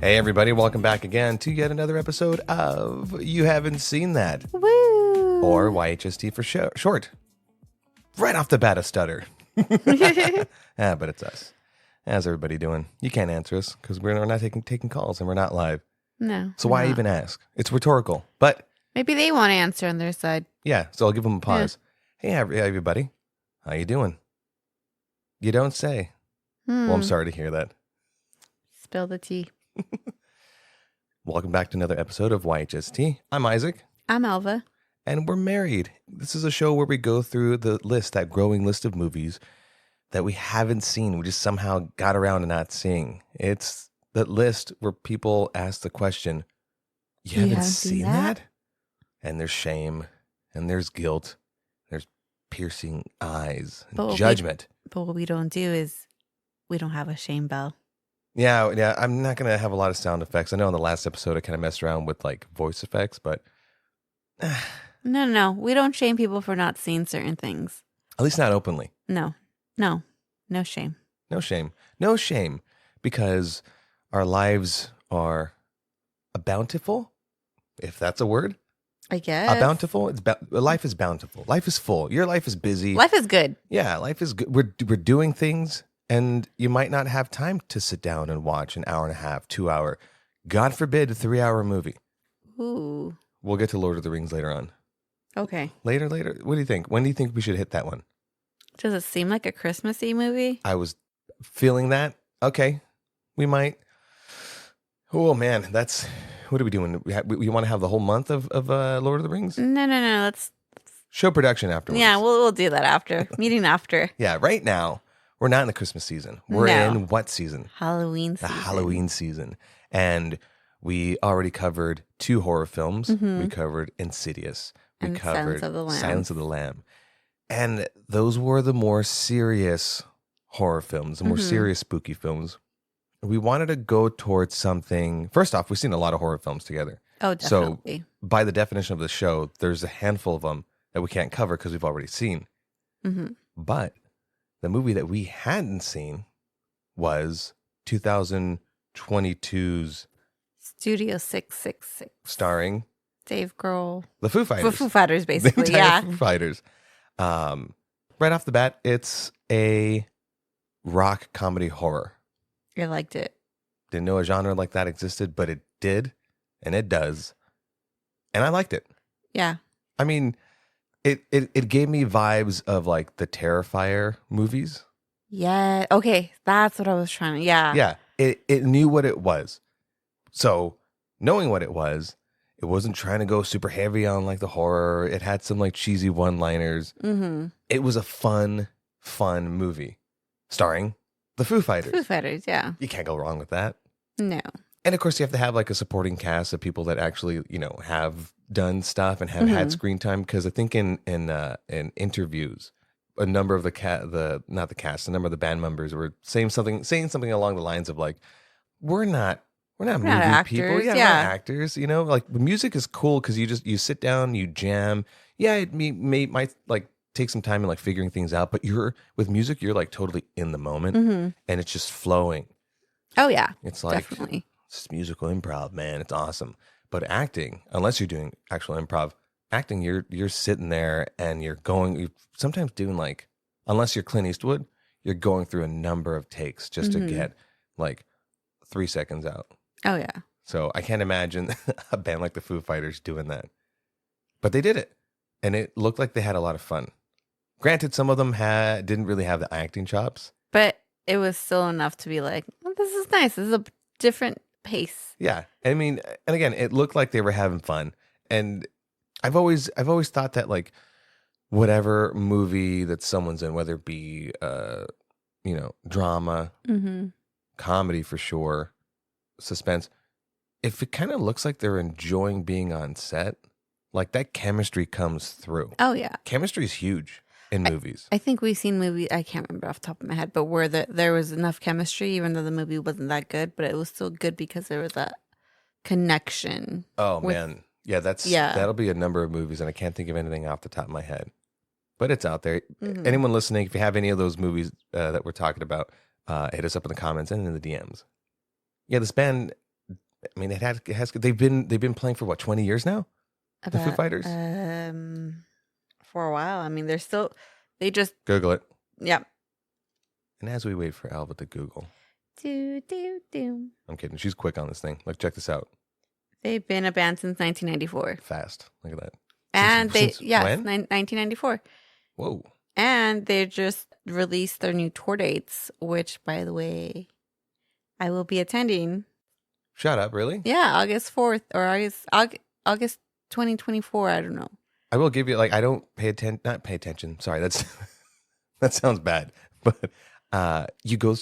Hey everybody, welcome back again to yet another episode of You Haven't Seen That. Woo! Or YHST for short. Right off the bat, a stutter. But it's us. How's everybody doing? You can't answer us because we're not taking calls and we're not live. No. So why even ask? It's rhetorical. But maybe they want to answer on their side. yeah, so I'll give them a pause. Yeah. Hey everybody, how you doing? You don't say. Well, I'm sorry to hear that. Spill the tea. Welcome back to another episode of YHST. I'm Isaac. I'm Elva. And we're married. This is a show where we go through the list, that growing list of movies that we haven't seen. We just somehow got around to not seeing. It's that list where people ask the question, you haven't seen that? And there's shame, and there's guilt, there's piercing eyes, and judgment. But what we don't do is we don't have a shame bell. Yeah. I'm not going to have a lot of sound effects. I know in the last episode I kind of messed around with like voice effects, but No. We don't shame people for not seeing certain things. At least not openly. No shame. No shame. Because our lives are bountiful, if that's a word. I guess. Bountiful. Life is bountiful. Life is full. Your life is busy. Life is good. Yeah, life is good. We're doing things, and you might not have time to sit down and watch an hour and a half, 2 hour, God forbid, a 3-hour movie. Ooh. We'll get to Lord of the Rings later on. Okay. Later. What do you think? When do you think we should hit that one? Does it seem like a Christmassy movie? I was feeling that. Okay, we might. Oh man, what are we doing? We want to have the whole month of Lord of the Rings? No. Let's show production afterwards. Yeah, we'll do that after. Meeting after. Yeah, right now we're not in the Christmas season. We're in what season? Halloween season. The Halloween season. And we already covered 2 horror films. We covered Insidious. We covered Silence of the Lamb. And those were the more serious horror films, the more serious spooky films. We wanted to go towards something. First off, we've seen a lot of horror films together. Oh, definitely. So by the definition of the show, there's a handful of them that we can't cover because we've already seen. But the movie that we hadn't seen was 2022's Studio 666. starring Dave Grohl. The Foo Fighters. Foo Fighters, basically. The entire Foo Fighters. Right off the bat, it's a rock comedy horror. I liked it. Didn't know a genre like that existed, but it did, and it does. And I liked it. Yeah. I mean, it gave me vibes of like the Terrifier movies. Yeah. Okay. That's what I was trying to. Yeah. Yeah. It knew what it was. So knowing what it wasn't trying to go super heavy on like the horror. It had some like cheesy one-liners. It was a fun movie starring the Foo Fighters. Foo Fighters, yeah. You can't go wrong with that. No. And of course, you have to have like a supporting cast of people that actually, have done stuff and have had screen time. Because I think in interviews, a number of a number of the band members were saying something along the lines of like, we're not movie actors, people. Yeah, we're not actors. Like music is cool because you sit down, you jam. Yeah, it might like take some time in like figuring things out, but with music, you're like totally in the moment and it's just flowing. Oh yeah, it's like definitely. It's just musical improv, man. It's awesome. But acting, unless you're doing actual improv, acting, you're sitting there and you're sometimes doing like, unless you're Clint Eastwood, you're going through a number of takes just to get like 3 seconds out. Oh yeah. So I can't imagine a band like the Foo Fighters doing that. But they did it. And it looked like they had a lot of fun. Granted, some of them didn't really have the acting chops. But it was still enough to be like, oh, this is nice. This is a different pace. Yeah. I mean, and again, it looked like they were having fun. And I've always thought that like whatever movie that someone's in, whether it be drama, comedy for sure, suspense, if it kind of looks like they're enjoying being on set, like that chemistry comes through. Oh yeah. Chemistry is huge in movies. I think we've seen movies, I can't remember off the top of my head, but where there was enough chemistry, even though the movie wasn't that good, but it was still good because there was that connection. Oh man. Yeah, that'll be a number of movies, and I can't think of anything off the top of my head. But it's out there. Anyone listening, if you have any of those movies that we're talking about, hit us up in the comments and in the DMs. Yeah, this band I mean, it has. They've been playing for what, 20 years now. The Foo About Fighters. for a while. I mean, they just Google it. yeah. And as we wait for Alva to Google, Do do do. I'm kidding. She's quick on this thing. Like, check this out. They've been a band since 1994. Fast. Look at that. And Since when? 1994. Whoa. And they just released their new tour dates, which, by the way, I will be attending. Shut up. Really? Yeah, August 4th or August 2024. I don't know. I will give you, like, I don't pay attention. Not pay attention. Sorry, that sounds bad. But you go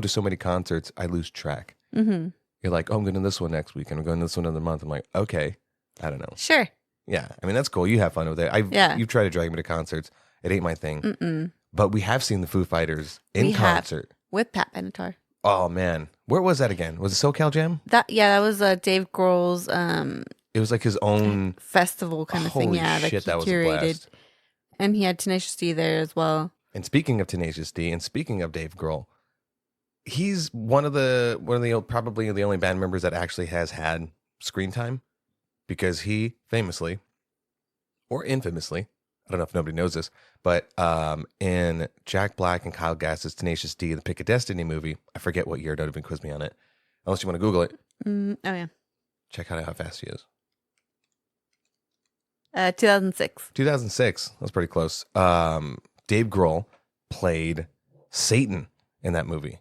to so many concerts, I lose track. Mm-hmm. You're like, oh, I'm going to this one next week, and I'm going to this one another month. I'm like, okay, I don't know. Sure. Yeah, I mean, that's cool. You have fun with it. You try to drag me to concerts. It ain't my thing. Mm-mm. But we have seen the Foo Fighters in concert. With Pat Benatar. Oh, man. Where was that again? Was it SoCal Jam? That was Dave Grohl's It was like his own festival kind of thing. Holy Yeah, shit, that was a curated. blast. And he had Tenacious D there as well. And speaking of Tenacious D, and speaking of Dave Grohl, he's one of the probably the only band members that actually has had screen time, because he famously or infamously, I don't know if nobody knows this, but in Jack Black and Kyle Gass's Tenacious D, the Pick of Destiny movie, I forget what year, don't even quiz me on it, unless you want to Google it. Oh, yeah. Check out how fast he is. 2006. 2006. That's pretty close. Dave Grohl played Satan in that movie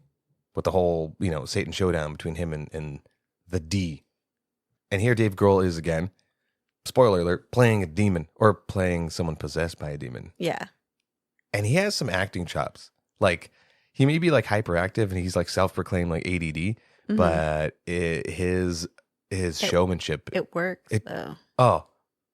with the whole, Satan showdown between him and the D. And here Dave Grohl is again, spoiler alert, playing a demon or playing someone possessed by a demon. Yeah. And he has some acting chops. Like, he may be like hyperactive and he's like self-proclaimed like ADD, Mm-hmm. but his showmanship. It works though. Oh,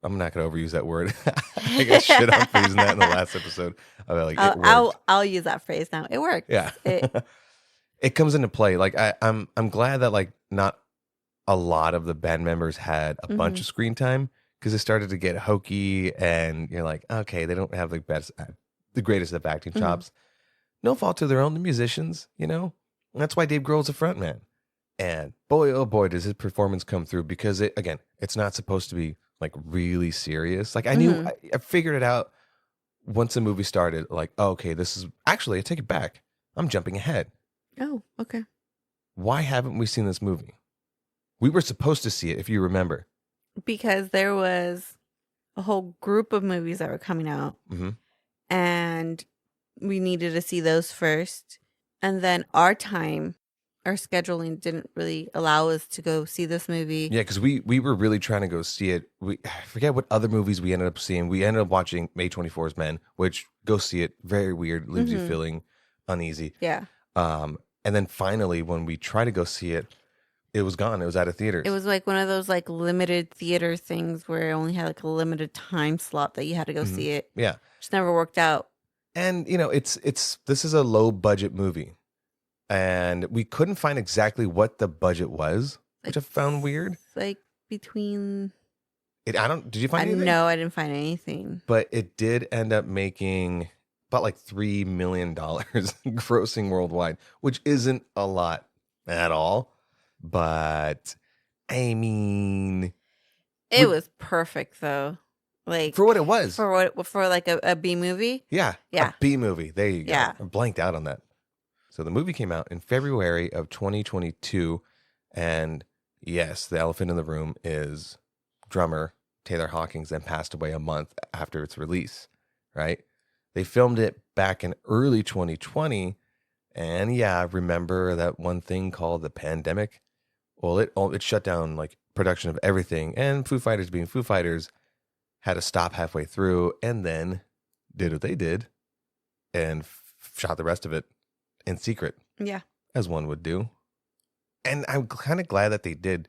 I'm not going to overuse that word. I got shit on for using that in the last episode. I'll use that phrase now. It works. Yeah. It comes into play. Like, I'm glad that, like, not a lot of the band members had a bunch of screen time, because it started to get hokey and you're like, okay, they don't have the greatest of acting chops. No fault to their own, the musicians, And that's why Dave Grohl's a front man. And boy, oh boy, does his performance come through, because it's not supposed to be like really serious. Like, I knew, I figured it out once the movie started. Like, oh, okay, this is actually, I take it back. I'm jumping ahead. Oh, okay. Why haven't we seen this movie? We were supposed to see it, if you remember. Because there was a whole group of movies that were coming out, and we needed to see those first. And then our scheduling didn't really allow us to go see this movie. Yeah, because we were really trying to go see it. I forget what other movies we ended up seeing. We ended up watching May 24's Men, which, go see it. Very weird. Leaves you feeling uneasy. Yeah. And then finally, when we tried to go see it, it was gone. It was out of theaters. It was like one of those like limited theater things where it only had like a limited time slot that you had to go see it. Yeah. Just never worked out. And, this is a low budget movie. And we couldn't find exactly what the budget was, which I found weird. Like between... Did you find anything? No, I didn't find anything. But it did end up making about like $3 million grossing worldwide, which isn't a lot at all. But I mean, it was perfect though. Like, for what it was, for like a B movie. Yeah. A B movie. There you go. Yeah. I blanked out on that. So the movie came out in February of 2022, and yes, the elephant in the room is drummer Taylor Hawkins then passed away a month after its release. Right? They filmed it back in early 2020, and remember that one thing called the pandemic? Well, it shut down like production of everything, and Foo Fighters, being Foo Fighters, had to stop halfway through, and then did what they did and shot the rest of it in secret. Yeah. As one would do. And I'm kind of glad that they did,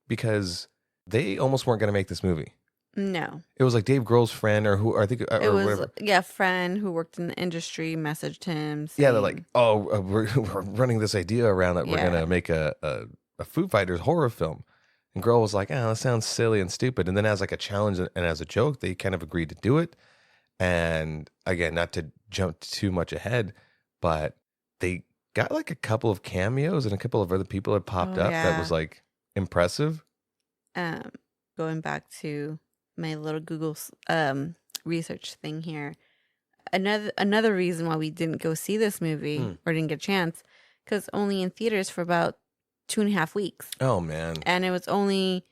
because they almost weren't going to make this movie. No. It was like Dave Grohl's friend, or who, I think, or whatever. Friend who worked in the industry messaged him. Saying, they're like, oh, we're running this idea around that we're going to make a Foo Fighters horror film. And Grohl was like, oh, that sounds silly and stupid. And then as like a challenge and as a joke, they kind of agreed to do it. And again, not to jump too much ahead, but they got like a couple of cameos and a couple of other people had popped up that was like impressive. Going back to my little Google research thing here. Another reason why we didn't go see this movie or didn't get a chance, because only in theaters for about 2.5 weeks. Oh man! And it was only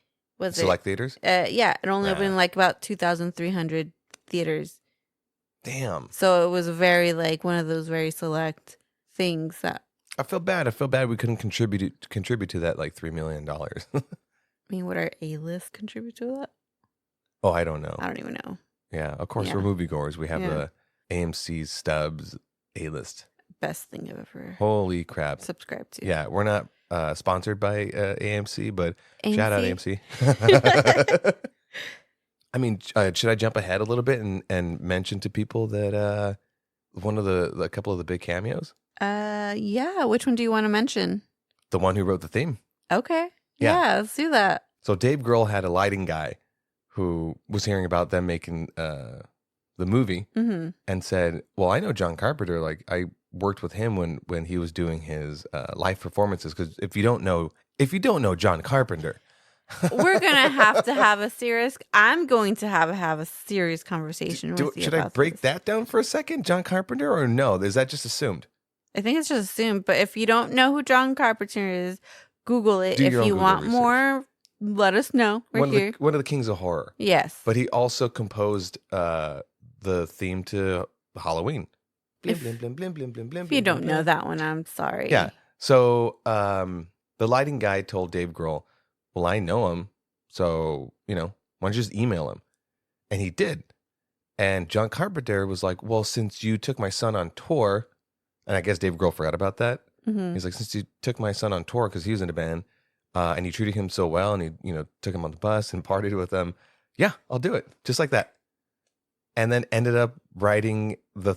select theaters. Yeah, it only opened like about 2,300 theaters. Damn. So it was very like one of those very select things that. I feel bad. I feel bad we couldn't contribute to that like $3 million. I mean, would our A-list contribute to that? Oh, I don't know. I don't even know. Yeah, of course we're moviegoers. We have the AMC Stubbs A-list. Best thing I've ever. Holy crap! Subscribed to. Yeah, we're not sponsored by AMC, but AMC? Shout out AMC. I mean, should I jump ahead a little bit and mention to people that a couple of the big cameos? Yeah. Which one do you want to mention? The one who wrote the theme. Okay. Yeah, let's do that. So Dave Grohl had a lighting guy who was hearing about them making the movie and said, well, I know John Carpenter. Like, I worked with him when he was doing his live performances. Because if you don't know John Carpenter, we're gonna have to have a serious. I'm going to have a serious conversation with you. Should I break that down for a second, John Carpenter, or no? Is that just assumed? I think it's just assumed. But if you don't know who John Carpenter is, Google it. If you want more, let us know. We're here. One of the kings of horror. Yes, but he also composed the theme to Halloween. If you don't know that one, I'm sorry. Yeah. So the lighting guy told Dave Grohl, well, I know him, so, why don't you just email him? And he did. And John Carpenter was like, well, since you took my son on tour, and I guess Dave Grohl forgot about that. He's like, since you took my son on tour because he was in a band, and you treated him so well, and he, took him on the bus and partied with him, yeah, I'll do it. Just like that. And then ended up writing the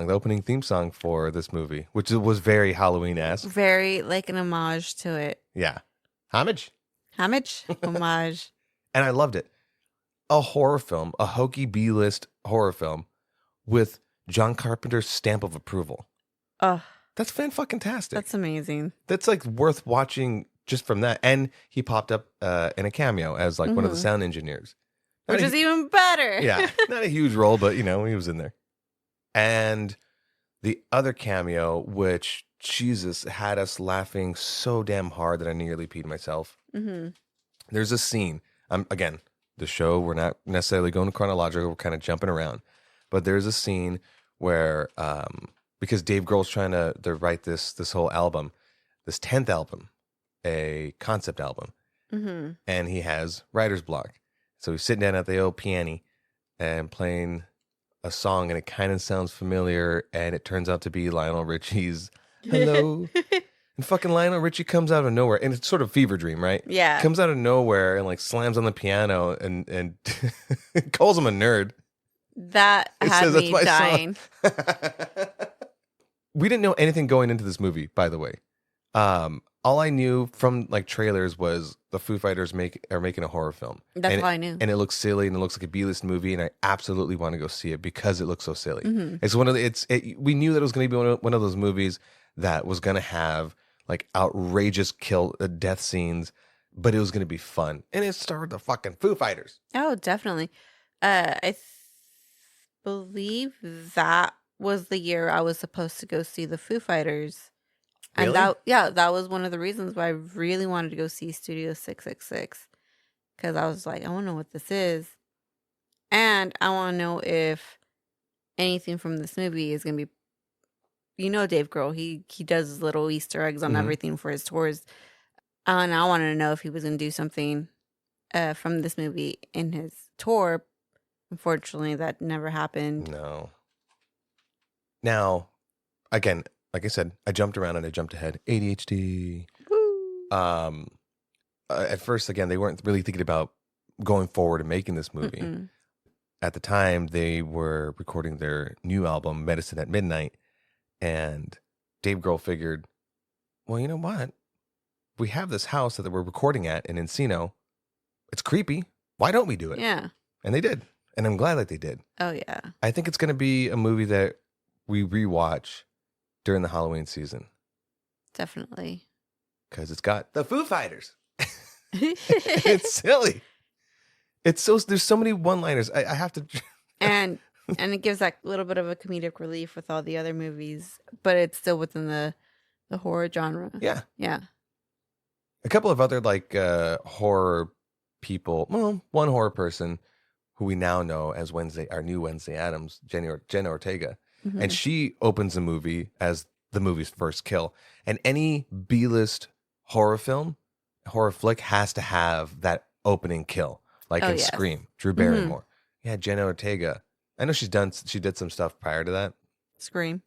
opening theme song for this movie, which was very Halloween-esque. Very like an homage to it. Yeah. Homage. Homage. And I loved it. A horror film, a hokey B-list horror film with John Carpenter's stamp of approval. Oh, that's fan-fucking-tastic. That's amazing. That's like worth watching just from that. And he popped up in a cameo as like one of the sound engineers. Which is even better. Yeah. Not a huge role, but he was in there. And the other cameo, which Jesus had us laughing so damn hard that I nearly peed myself. There's a scene. Again, the show, we're not necessarily going chronological. We're kind of jumping around. But there's a scene where, because Dave Grohl's trying to write this whole album, this 10th album, a concept album. And he has writer's block. So he's sitting down at the old piano and playing a song, and it kind of sounds familiar, and it turns out to be Lionel Richie's Hello. And fucking Lionel Richie comes out of nowhere, and it's sort of fever dream, right? Yeah. Comes out of nowhere and like slams on the piano and calls him a nerd. That had me dying. We didn't know anything going into this movie, by the way. All I knew from like trailers was the Foo Fighters are making a horror film. That's all I knew. And it looks silly, and it looks like a B-list movie, and I absolutely want to go see it because it looks so silly. It's we knew that it was going to be one of those movies that was going to have like outrageous death scenes, but it was going to be fun. And it starred the fucking Foo Fighters. Oh, definitely. I believe that was the year I was supposed to go see the Foo Fighters. Really? And that was one of the reasons why I really wanted to go see Studio 666. Because I was like, I want to know what this is. And I want to know if anything from this movie is going to be, Dave Grohl, he does his little Easter eggs on everything for his tours. And I wanted to know if he was going to do something from this movie in his tour. Unfortunately, that never happened. No. Now, again, like I said, I jumped around and I jumped ahead. ADHD. Woo. At first, again, they weren't really thinking about going forward and making this movie. At the time, they were recording their new album, Medicine at Midnight. And Dave Grohl figured, well, you know what? We have this house that we're recording at in Encino. It's creepy. Why don't we do it? Yeah. And they did. And I'm glad that they did. Oh, yeah. I think it's going to be a movie that we rewatch during the Halloween season. Definitely. Because it's got the Foo Fighters. It's silly. It's so there's so many one-liners. I have to. and it gives that little bit of a comedic relief with all the other movies, but it's still within the horror genre. Yeah. Yeah. A couple of other like horror people. Well, one horror person who we now know as our new Wednesday Addams, Jenna Ortega, and she opens the movie as the movie's first kill. And any B-list horror flick has to have that opening kill, like in Scream, Drew Barrymore. Yeah, Jenna Ortega. I know she did some stuff prior to that. Scream.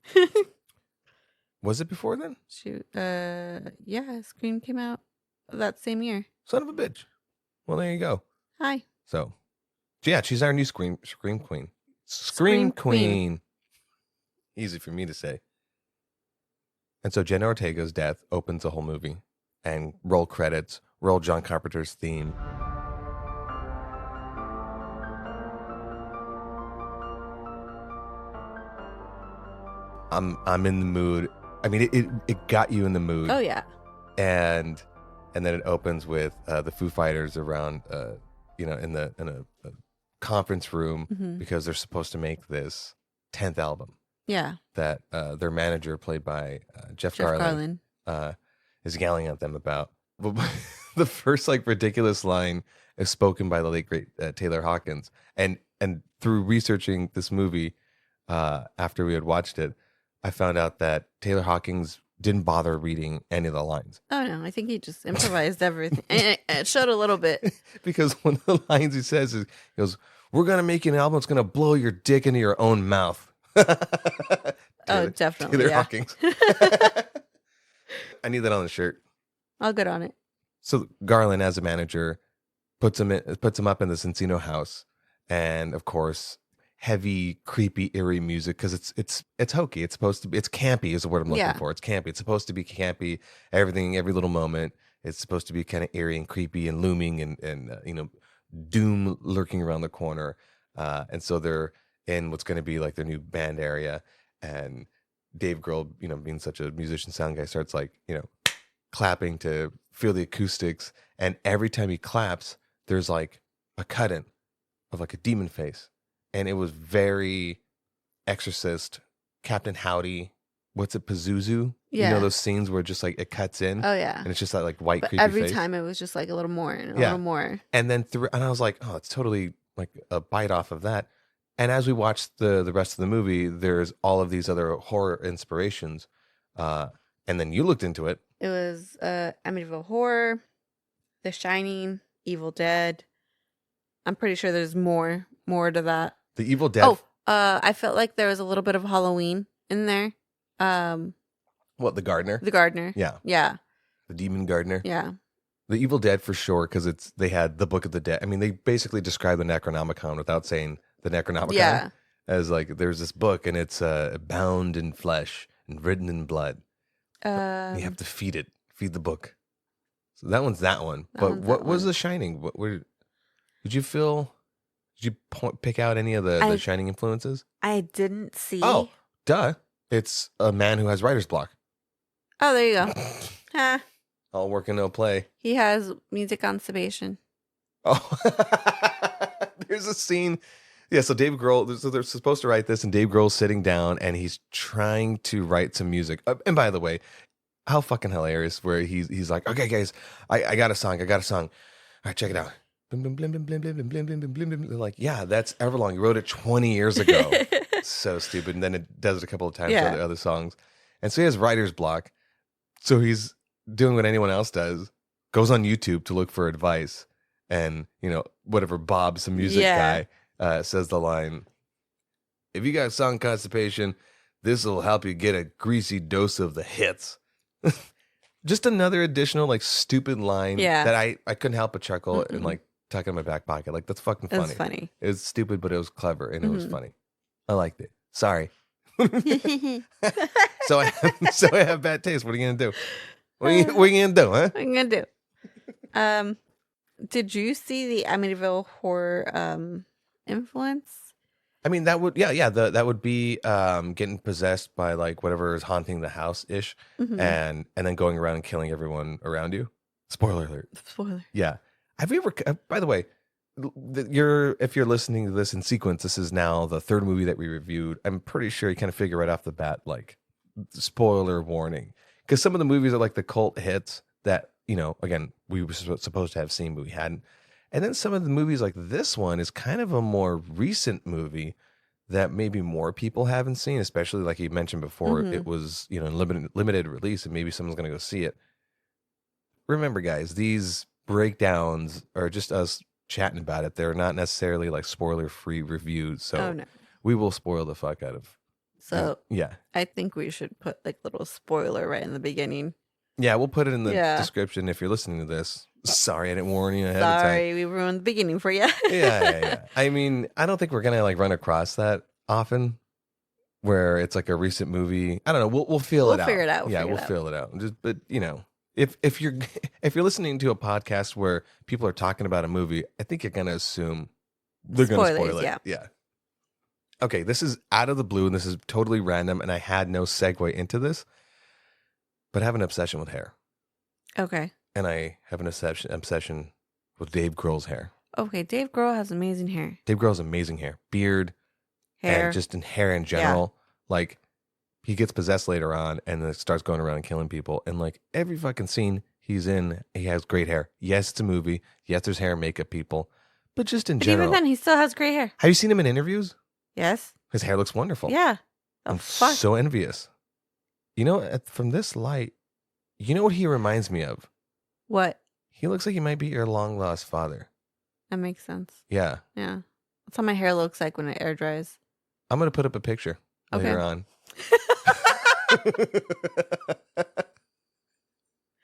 Was it before then? Shoot. Yeah, Scream came out that same year. Son of a bitch. Well, there you go. Hi. So yeah, she's our new Scream Queen. Scream Queen. Easy for me to say. And so Jenna Ortega's death opens the whole movie, and roll credits, roll John Carpenter's theme. I'm in the mood. I mean, it got you in the mood. Oh yeah. And then it opens with the Foo Fighters around, in a conference room because they're supposed to make this 10th album. Yeah. That their manager, played by Jeff Garlin, is yelling at them about. The first like ridiculous line is spoken by the late great Taylor Hawkins, and through researching this movie after we had watched it, I found out that Taylor Hawkins didn't bother reading any of the lines. Oh no, I think he just improvised everything. And it showed a little bit. Because one of the lines he says is, he goes, "We're gonna make you an album that's gonna blow your dick into your own mouth." Oh, definitely. Taylor Hawkins. I need that on the shirt. I'll get on it. So Garland, as a manager, puts him up in this Encino house, and of course, heavy, creepy, eerie music because it's hokey. It's supposed to be. It's campy is the word I'm looking for. It's campy. It's supposed to be campy. Everything, every little moment. It's supposed to be kind of eerie and creepy and looming and doom lurking around the corner. And so they're in what's going to be like their new band area, and Dave Grohl, being such a musician sound guy, starts like, clapping to feel the acoustics. And every time he claps, there's like a cut-in of like a demon face. And it was very Exorcist, Captain Howdy. What's it, Pazuzu? Yeah. Those scenes where just like it cuts in. Oh yeah. And it's just that like white, but creepy every face. time it was just like a little more and a little more. And then and I was like, oh, it's totally like a bite off of that. And as we watched the rest of the movie, there's all of these other horror inspirations. And then you looked into it. It was Amityville Horror, The Shining, Evil Dead. I'm pretty sure there's more to that. The Evil Dead. Oh, I felt like there was a little bit of Halloween in there. What, the gardener? The gardener. Yeah. Yeah. The demon gardener. Yeah. The Evil Dead for sure, because they had the Book of the Dead. I mean, they basically describe the Necronomicon without saying the Necronomicon. Yeah. As like, there's this book and it's bound in flesh and written in blood. You have to feed the book. So that one's that one. But what was The Shining? Did you pick out any of the Shining influences? I didn't see. Oh, duh. It's a man who has writer's block. Oh, there you go. Huh. All work and no play. He has music constipation. Oh, there's a scene. Yeah, so Dave Grohl, so they're supposed to write this, and Dave Grohl's sitting down, and he's trying to write some music. And by the way, how fucking hilarious, where he's like, okay, guys, I got a song. All right, check it out. Blim, blim, blim, blim, blim, blim, blim, blim, blim, blim, blim. They're like, yeah, that's Everlong. You wrote it 20 years ago. So stupid. And then it does it a couple of times for the other songs. And so he has writer's block. So he's doing what anyone else does, goes on YouTube to look for advice. And, whatever Bob, some music guy, says the line, if you got song constipation, this will help you get a greasy dose of the hits. Just another additional, like, stupid line that I couldn't help but chuckle and, like, tuck in my back pocket. Like, that's fucking funny. It's funny. It was stupid, but it was clever, and it was funny. I liked it. Sorry. So I have bad taste. What are you going to do? What are you going to do, huh? What are you going to do? Did you see the Amityville Horror influence? I mean, that would, that would be getting possessed by like whatever is haunting the house ish, and then going around and killing everyone around you. Spoiler alert. Spoiler. Yeah. Have you ever, by the way, if you're listening to this in sequence, this is now the third movie that we reviewed. I'm pretty sure you kind of figure right off the bat, like, spoiler warning. Because some of the movies are like the cult hits that, again, we were supposed to have seen, but we hadn't. And then some of the movies like this one is kind of a more recent movie that maybe more people haven't seen, especially like you mentioned before, it was, limited release and maybe someone's going to go see it. Remember, guys, these breakdowns are just us chatting about it. They're not necessarily like spoiler-free reviews, so we will spoil the fuck out of. So yeah, I think we should put like a little spoiler right in the beginning. Yeah, we'll put it in the description if you're listening to this. Sorry, I didn't warn you ahead of time. Sorry, we ruined the beginning for you. yeah. I mean, I don't think we're gonna like run across that often, where it's like a recent movie. I don't know. We'll feel it out. Figure it out. We'll feel it out. But if you're listening to a podcast where people are talking about a movie, I think you're gonna assume they're gonna spoil it. Yeah. Okay, this is out of the blue, and this is totally random, and I had no segue into this, but I have an obsession with hair. Okay. And I have an obsession with Dave Grohl's hair. Okay, Dave Grohl has amazing hair. Dave Grohl has amazing hair. Beard. Hair. And just in hair in general. Yeah. Like, he gets possessed later on and then starts going around and killing people. And like, every fucking scene he's in, he has great hair. Yes, it's a movie. Yes, there's hair and makeup people. But just in general. Even then, he still has great hair. Have you seen him in interviews? Yes. His hair looks wonderful. Yeah. I'm so envious. From this light, you know what he reminds me of? What? He looks like he might be your long-lost father. That makes sense. Yeah. Yeah. That's how my hair looks like when it air dries. I'm going to put up a picture later on.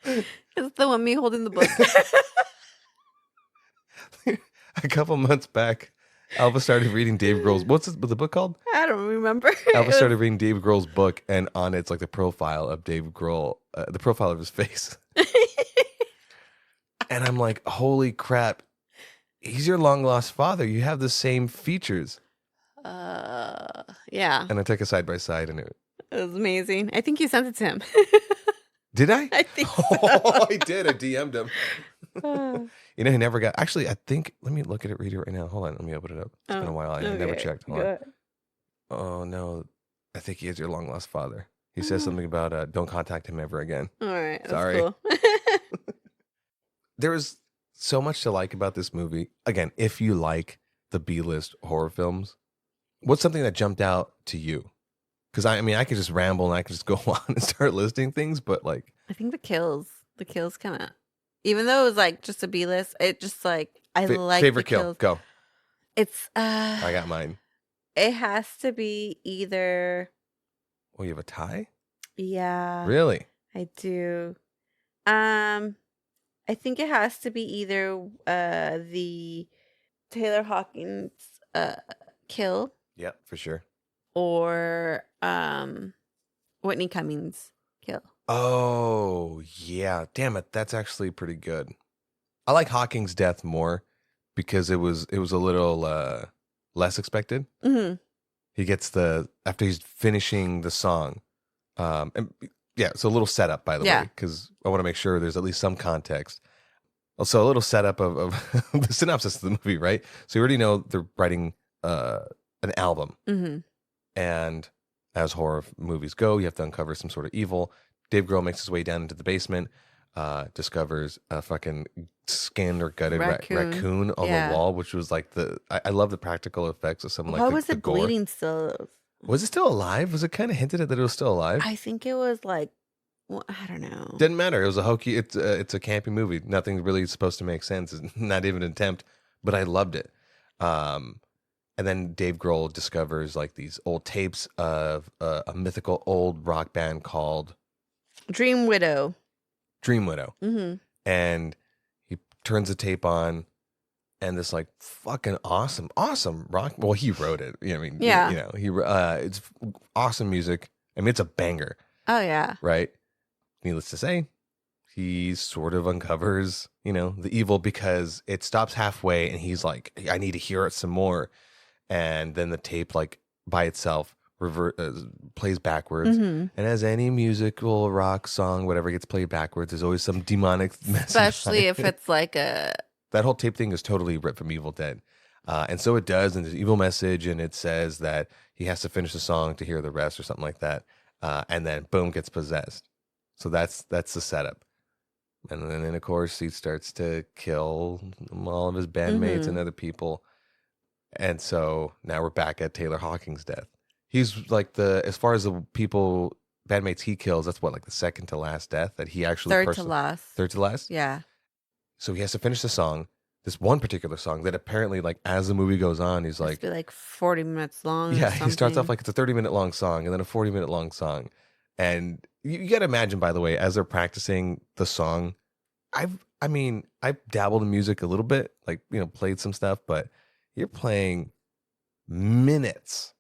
It's the one me holding the book. A couple months back, Alva started reading Dave Grohl's. What's the book called? I don't remember. Alva started reading Dave Grohl's book, and on it's like the profile of Dave Grohl, the profile of his face. And I'm like, holy crap, he's your long lost father. You have the same features. Yeah. And I took a side by side, and it was amazing. I think you sent it to him. Did I? I think so. Oh, I did. I DM'd him. He never got. Actually, I think. Let me look at it. Read it right now. Hold on. Let me open it up. It's been a while. I never checked. Hold on. Oh no, I think he is your long lost father. He says something about don't contact him ever again. All right. Sorry. Cool. There was so much to like about this movie. Again, if you like the B-list horror films, what's something that jumped out to you? Because I could just ramble and I could just go on and start listing things, but like, I think the kills kind of, even though it was like just a B-list, it just like like favorite the kill. kills. Go. It's I got mine. It has to be either. Oh, you have a tie? Yeah. Really? I do. I think it has to be either the Taylor Hawkins kill. Yeah, for sure. Or Whitney Cummings kill. Oh, yeah. Damn it. That's actually pretty good. I like Hawkins' death more because it was a little less expected. Mm-hmm. He gets after he's finishing the song. And yeah, so a little setup, by the way, because I want to make sure there's at least some context. Also, a little setup of the synopsis of the movie, right? So you already know they're writing an album. Mm-hmm. And as horror movies go, you have to uncover some sort of evil. Dave Grohl makes his way down into the basement, discovers a fucking skinned or gutted raccoon on the wall, which was like I love the practical effects of some like Why was it gore. bleeding still? Was it still alive? Was it kind of hinted at that it was still alive? I think it was like, well, I don't know. Didn't matter. It was a hokey. It's a campy movie. Nothing really supposed to make sense. It's not even an attempt, but I loved it. And then Dave Grohl discovers like these old tapes of a mythical old rock band called Dream Widow. Mm-hmm. And he turns the tape on, and this like fucking awesome rock. Well, he wrote it. It's awesome music. I mean, it's a banger. Oh yeah. Right. Needless to say, he sort of uncovers, the evil because it stops halfway, and he's like, I need to hear it some more. And then the tape, like by itself, plays backwards. And as any musical rock song, whatever gets played backwards, there's always some demonic message. Especially if it's like a... That whole tape thing is totally ripped from Evil Dead. And so it does, and there's an evil message, and it says that he has to finish the song to hear the rest or something like that. And then, boom, gets possessed. So that's the setup. And then, of course, he starts to kill all of his bandmates and other people. And so now we're back at Taylor Hawkins' death. He's like as far as the people, bandmates he kills, that's what, like the second to last death that he actually... Third to last. Third to last? Yeah. So he has to finish the song, this one particular song that apparently, like, as the movie goes on, he's like... It's like 40 minutes long. Yeah, he starts off like it's a 30-minute long song and then a 40-minute long song. And you got to imagine, by the way, as they're practicing the song, I've dabbled in music a little bit, like, played some stuff, but you're playing minutes,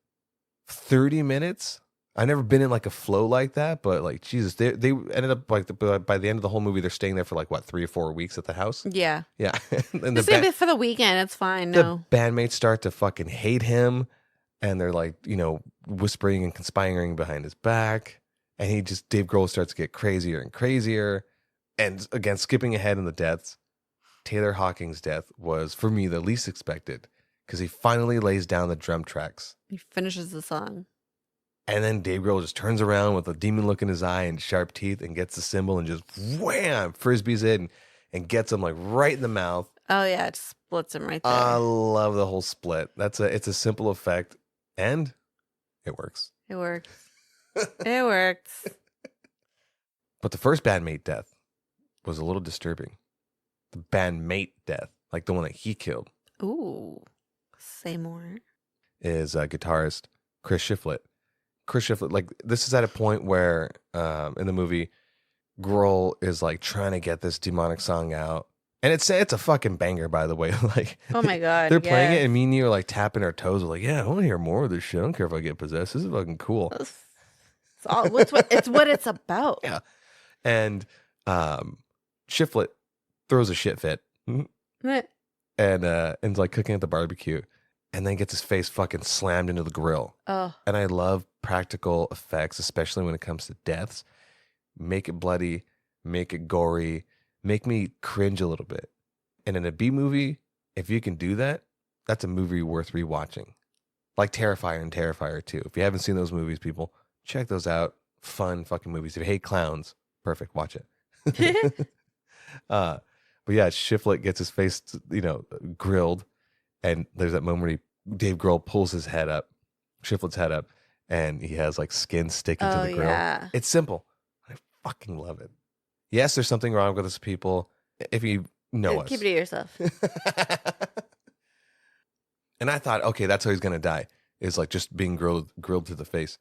30 minutes. I've never been in like a flow like that, but like, Jesus, they ended up like by the end of the whole movie, they're staying there for like what, 3 or 4 weeks at the house. Yeah. Yeah. And it's gonna be for the weekend. It's fine. The bandmates start to fucking hate him, and they're like, whispering and conspiring behind his back. And Dave Grohl starts to get crazier and crazier. And again, skipping ahead in the deaths, Taylor Hawkins' death was, for me, the least expected, because he finally lays down the drum tracks. He finishes the song. And then Dave Grohl just turns around with a demon look in his eye and sharp teeth and gets the cymbal and just wham, frisbees it and gets him like right in the mouth. Oh yeah, it splits him right there. I love the whole split. It's a simple effect and it works. It works. It works. But the first bandmate death was a little disturbing. The bandmate death, like the one that he killed. Ooh, say more. Is guitarist Chris Shiflett. Chris Shiflett, like, this is at a point where in the movie, Grohl is like trying to get this demonic song out, and it's a fucking banger, by the way. Like, oh my god, they're playing it, and me and you are like tapping our toes. We're like, yeah, I want to hear more of this shit. I don't care if I get possessed. This is fucking cool. It's what it's about. Yeah, and Shiflett throws a shit fit, and like cooking at the barbecue. And then gets his face fucking slammed into the grill. Oh. And I love practical effects, especially when it comes to deaths. Make it bloody, make it gory, make me cringe a little bit. And in a B movie, if you can do that, that's a movie worth rewatching. Like Terrifier and Terrifier 2. If you haven't seen those movies, people, check those out. Fun fucking movies. If you hate clowns, perfect, watch it. But yeah, Shiflett gets his face, grilled. And there's that moment where Dave Grohl pulls his head up, Shiflett's head up, and he has like skin sticking to the grill. Yeah. It's simple. I fucking love it. Yes, there's something wrong with us, people. If you know us. Keep it to yourself. And I thought, okay, that's how he's going to die. Is like just being grilled to the face.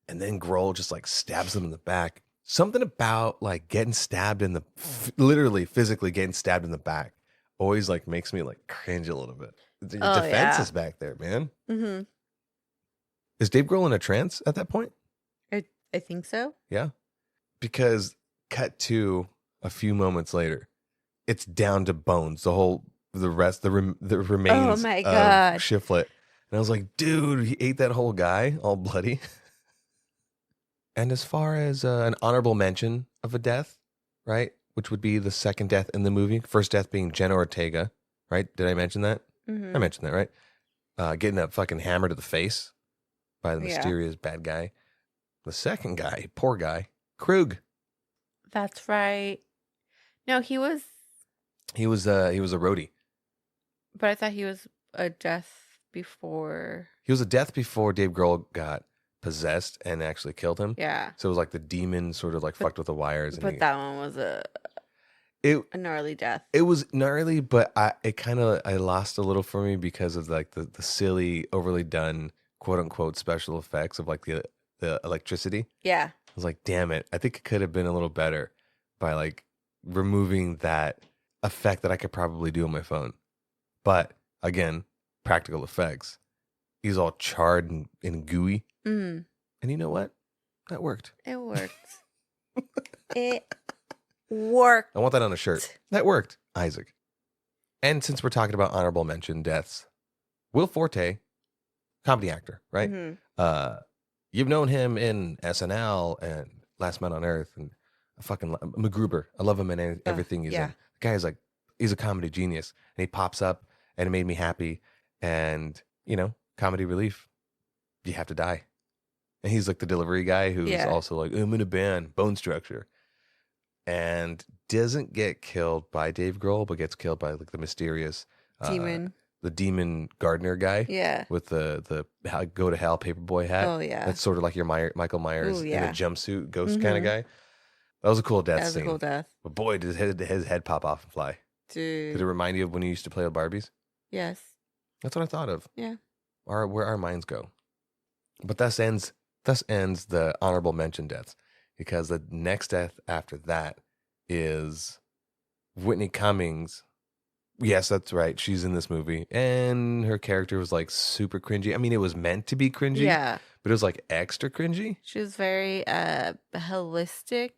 And then Grohl just like stabs him in the back. Something about like getting stabbed literally physically getting stabbed in the back always like makes me like cringe a little bit. The defense is back there, man. Mm-hmm. Is Dave Grohl in a trance at that point? I think so. Yeah. Because cut to a few moments later, it's down to bones. The remains oh my God. of Shiflett. And I was like, dude, he ate that whole guy all bloody. And as far as an honorable mention of a death, right? Which would be the second death in the movie. First death being Jenna Ortega, right? Did I mention that? Mm-hmm. I mentioned that, right? Getting that fucking hammer to the face by the mysterious bad guy. The second guy, poor guy, Krug. That's right. No, he was a roadie. But I thought he was a death before. He was a death before Dave Grohl got possessed and actually killed him. Yeah. So it was like the demon sort of like fucked with the wires. But that one was a gnarly death. It was gnarly, but I lost a little for me because of like the silly, overly done, quote unquote, special effects of like the electricity. Yeah. I was like, damn it. I think it could have been a little better by like removing that effect that I could probably do on my phone. But again, practical effects. He's all charred and gooey. Mm. And you know what? That worked. It worked. It worked. I want that on a shirt. That worked, Isaac. And since we're talking about honorable mention deaths, Will Forte, comedy actor, right? Mm-hmm. You've known him in SNL and Last Man on Earth and MacGruber. I love him in everything he's in. Yeah. The guy is like, he's a comedy genius. And he pops up and it made me happy. And, comedy relief. You have to die. And he's like the delivery guy who's also like, I'm in a band, Bone Structure. And doesn't get killed by Dave Grohl, but gets killed by like the mysterious demon. The demon gardener guy. Yeah. With the go to hell paperboy hat. Oh, yeah. That's sort of like your Michael Myers in a jumpsuit ghost kind of guy. That was a cool death scene. That was a cool death. But boy, did his head pop off and fly. Dude. Did it remind you of when you used to play with Barbies? Yes. That's what I thought of. Yeah. Where our minds go. But thus ends the honorable mention deaths. Because the next death after that is Whitney Cummings. Yes, that's right. She's in this movie. And her character was like super cringy. I mean, it was meant to be cringy. Yeah. But it was like extra cringy. She was very holistic.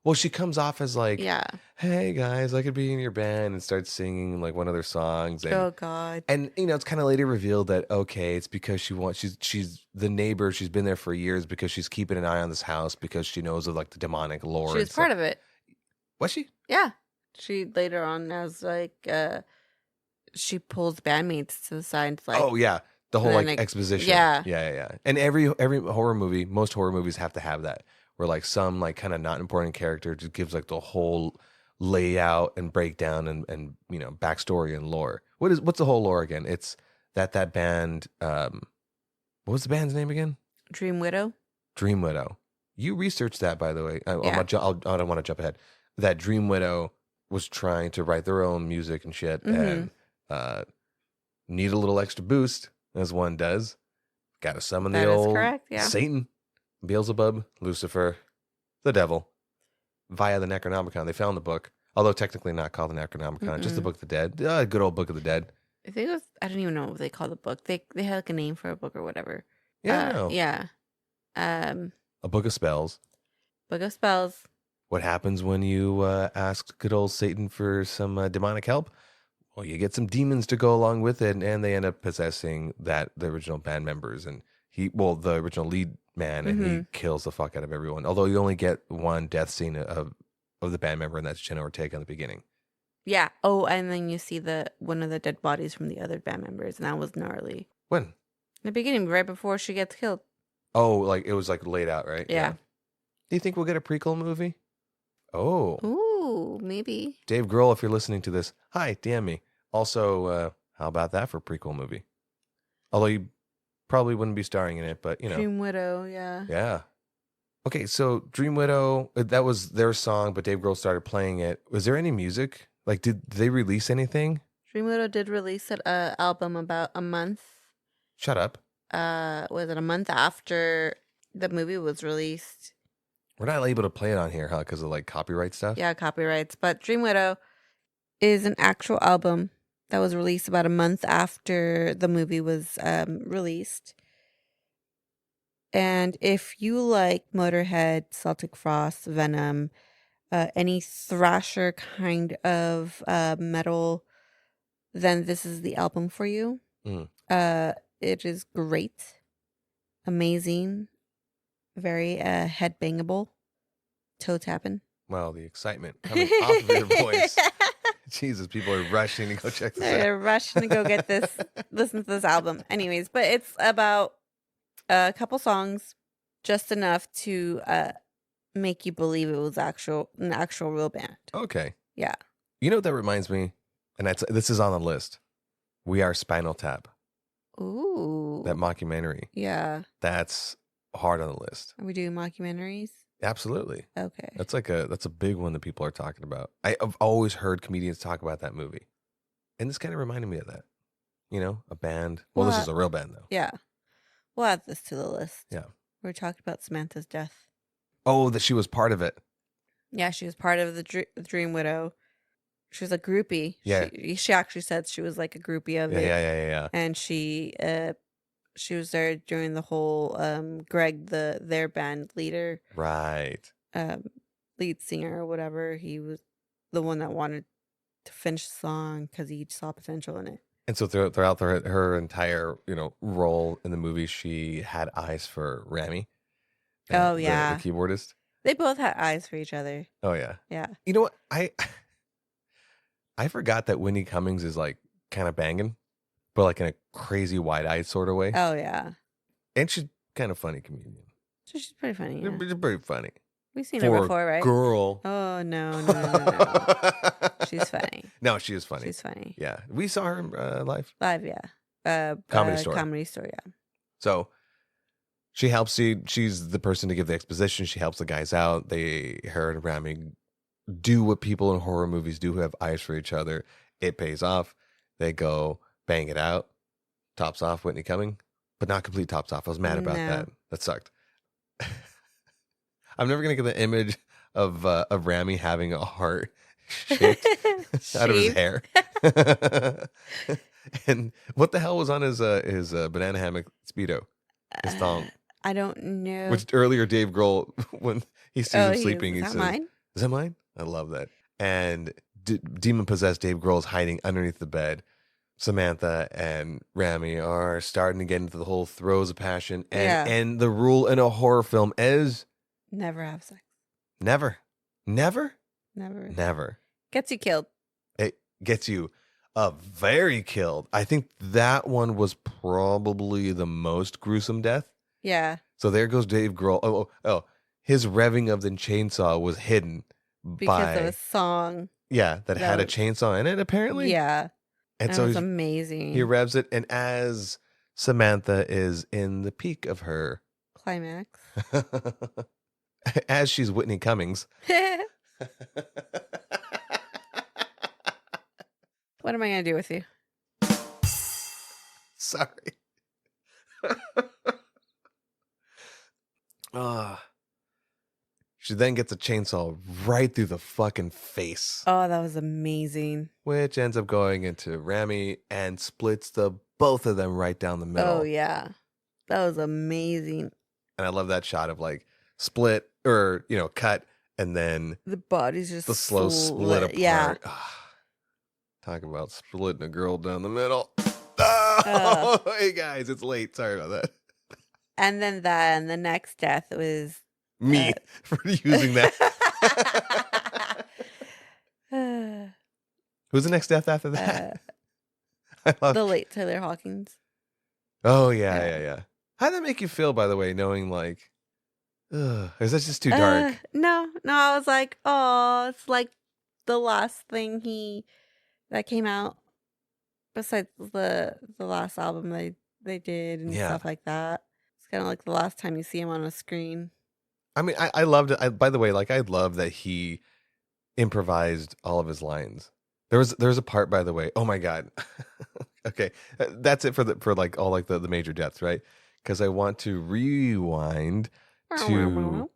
Well, she comes off as like, yeah, hey guys, I could be in your band, and starts singing like one of their songs. And, oh God. And it's kind of later revealed that okay, it's because she's the neighbor. She's been there for years because she's keeping an eye on this house because she knows of like the demonic lore. She was part of it. Was she? Yeah. She later on as like she pulls bandmates to the side like, oh yeah, the whole like exposition. Yeah. Yeah. And every horror movie, most horror movies have to have that. Where like some like kind of not important character just gives like the whole layout and breakdown and backstory and lore. What's the whole lore again? It's that band. What was the band's name again? Dream Widow. Dream Widow. You researched that, by the way. I don't want to jump ahead. That Dream Widow was trying to write their own music and shit, and need a little extra boost, as one does. Got to summon the old Satan. Beelzebub, Lucifer, the devil, via the Necronomicon. They found the book, although technically not called the Necronomicon, just the Book of the Dead. Good old Book of the Dead. I think it was, I don't even know what they call the book. They had like a name for a book or whatever. Yeah, I know. Yeah. A book of spells. Book of spells. What happens when you ask good old Satan for some demonic help? Well, you get some demons to go along with it, and they end up possessing the original band members, and the original lead man, and he kills the fuck out of everyone. Although you only get one death scene of the band member, and that's Jenna Ortega in the beginning. Yeah. Oh, and then you see one of the dead bodies from the other band members, and that was gnarly. When? In the beginning, right before she gets killed. Oh, like it was like laid out, right? Yeah. Do you think we'll get a prequel movie? Oh. Ooh, maybe. Dave Grohl, if you're listening to this, hi, DM me. Also, how about that for a prequel movie? Although you probably wouldn't be starring in it, but Dream Widow, yeah. Yeah. Okay, so Dream Widow, that was their song, but Dave Grohl started playing it. Was there any music? Like, did they release anything? Dream Widow did release an album about a month. Shut up. Was it a month after the movie was released? We're not able to play it on here, huh? Because of like copyright stuff? Yeah, copyrights. But Dream Widow is an actual album that was released about a month after the movie was released. And if you like Motorhead, Celtic Frost, Venom, any thrasher kind of metal, then this is the album for you. It is great, amazing, very headbangable, toe tapping. Well, the excitement coming off of your voice. Jesus, people are rushing to go check this out. They're rushing to go get this, listen to this album. Anyways, but it's about a couple songs, just enough to make you believe it was an actual real band. Okay. Yeah. You know what that reminds me? And this is on the list. We Are Spinal Tap. Ooh. That mockumentary. Yeah. That's hard on the list. Are we doing mockumentaries? Absolutely. Okay. That's a big one that people are talking about. I've always heard comedians talk about that movie. And this kind of reminded me of that. A band. Well, this is a real band though. Yeah. We'll add this to the list. Yeah. We're talking about Samantha's death. Oh, that she was part of it. Yeah, she was part of the Dream Widow. She was a groupie. Yeah. She actually said she was like a groupie of it. Yeah. And she was there during the whole Greg, their band leader. Right. Lead singer or whatever. He was the one that wanted to finish the song because he saw potential in it. And so throughout her entire, role in the movie, she had eyes for Rami, Oh the yeah. keyboardist. They both had eyes for each other. Oh yeah. Yeah. You know what? I forgot that Whitney Cummings is like kind of banging, but like in a crazy wide-eyed sort of way. Oh yeah. And she's kind of funny comedian. So she's pretty funny. Yeah. She's pretty funny. We've seen her before, right? Girl. Oh no. She's funny. No, she is funny. She's funny. Yeah. We saw her live. Live, yeah. Comedy Store. Comedy Store, yeah. So she helps she's the person to give the exposition. She helps the guys out. Her and Rami do what people in horror movies do who have eyes for each other. It pays off. They go bang it out. Tops off Whitney Cummings, but not complete tops off. I was mad about that. That sucked. I'm never gonna get the image of Rami having a heart shaped out of his hair. And what the hell was on his banana hammock Speedo? His thong. I don't know. Which earlier Dave Grohl, when he sees him sleeping, he says, mine? Is that mine? I love that. And demon-possessed Dave Grohl is hiding underneath the bed. Samantha and Rami are starting to get into the whole throes of passion. And the rule in a horror film is... never have sex. Never. Never? Never. Never. Gets you killed. It gets you very killed. I think that one was probably the most gruesome death. Yeah. So there goes Dave Grohl. Oh. His revving of the chainsaw was hidden because of a song. Yeah, that had a chainsaw in it, apparently. Yeah. And so it's amazing. He revs it, and as Samantha is in the peak of her climax, as she's Whitney Cummings. What am I going to do with you? Sorry. She then gets a chainsaw right through the fucking face. Oh, that was amazing. Which ends up going into Rami and splits the both of them right down the middle. Oh, yeah. That was amazing. And I love that shot of like split or, cut and then the body's just the slow split apart. Yeah. Talk about splitting a girl down the middle. Oh, hey guys, it's late. Sorry about that. And then and the next death was me for using that. Who's the next death after that? The late Taylor Hawkins. Oh yeah. How did that make you feel, by the way, knowing like, is that just too dark? No, I was like, oh, it's like the last thing that came out besides the last album they did and stuff like that. It's kind of like the last time you see him on a screen. I mean, I loved it. By the way, like I love that he improvised all of his lines. There's a part, by the way. Oh my god. Okay, that's it for like all like the major deaths, right? Because I want to rewind to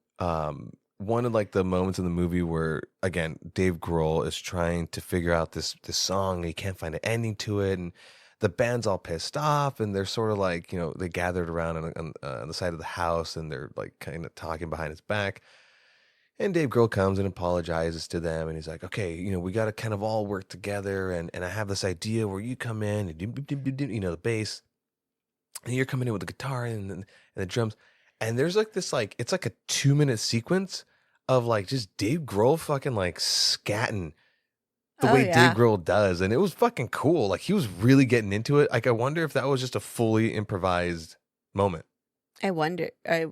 one of like the moments in the movie where again Dave Grohl is trying to figure out this song. And he can't find an ending to it, and the band's all pissed off, and they're sort of like they gathered around on the side of the house, and they're like kind of talking behind his back. And Dave Grohl comes and apologizes to them, and he's like, okay, we got to kind of all work together, and I have this idea where you come in and the bass, and you're coming in with the guitar and the drums, and there's like this like it's like a 2-minute sequence of like just Dave Grohl fucking like scatting the way Dave Grohl does, and it was fucking cool. Like he was really getting into it. Like I wonder if that was just a fully improvised moment. I wonder. I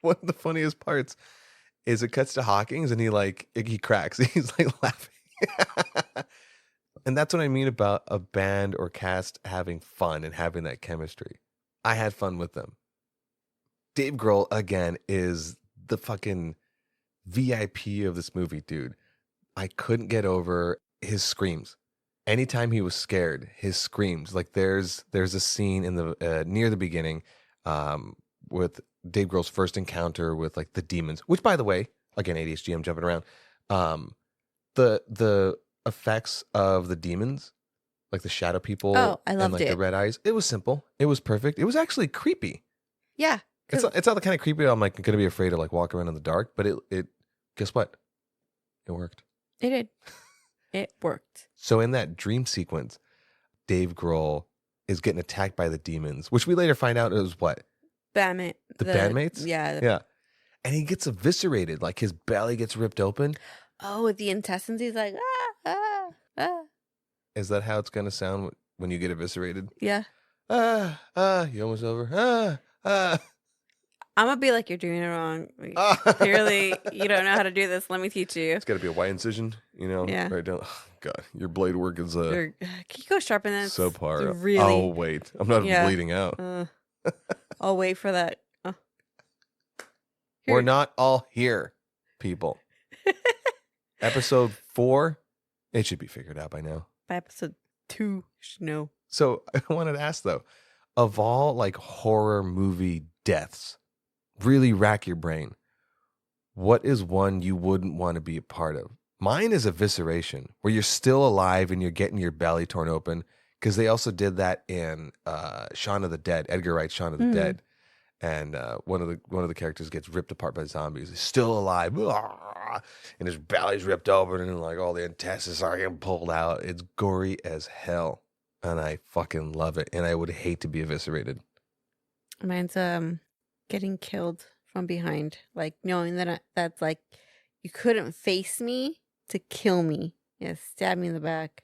One of the funniest parts is it cuts to Hawkins and he cracks. He's like laughing. And that's what I mean about a band or cast having fun and having that chemistry. I had fun with them. Dave Grohl, again, is the fucking VIP of this movie, dude. I couldn't get over his screams. Anytime he was scared, his screams. Like there's a scene in the near the beginning with Dave Grohl's first encounter with like the demons, which by the way, again, ADHD, I'm jumping around. The effects of the demons, like the shadow people I loved and the red eyes, it was simple. It was perfect. It was actually creepy. Yeah. It's not the kind of creepy I'm like going to be afraid to like walk around in the dark, but it guess what? It worked. It did. It worked. So in that dream sequence, Dave Grohl is getting attacked by the demons, which we later find out is what? Bandmate. The bandmates? Yeah. Yeah. And he gets eviscerated. Like his belly gets ripped open. Oh, with the intestines, he's like, Is that how it's going to sound when you get eviscerated? Yeah. You almost over. I'm going to be like, you're doing it wrong. Clearly, you don't know how to do this. Let me teach you. It's got to be a white incision, Yeah. right down. Oh, God, your blade work is Can you go sharpen that? subpar. Really? Oh, wait. I'm not bleeding out. I'll wait for that. We're not all here, people. Episode 4, it should be figured out by now. By episode 2, you should know. So I wanted to ask, though, of all like horror movie deaths, really rack your brain, what is one you wouldn't want to be a part of? Mine is evisceration, where you're still alive and you're getting your belly torn open, because they also did that in Shaun of the Dead, Edgar Wright's Shaun of the Dead. And one of the characters gets ripped apart by zombies. He's still alive, and his belly's ripped open, and like all the intestines are getting pulled out. It's gory as hell, and I fucking love it. And I would hate to be eviscerated. Mine's getting killed from behind, like knowing that that's like you couldn't face me to kill me. Yeah, stab me in the back.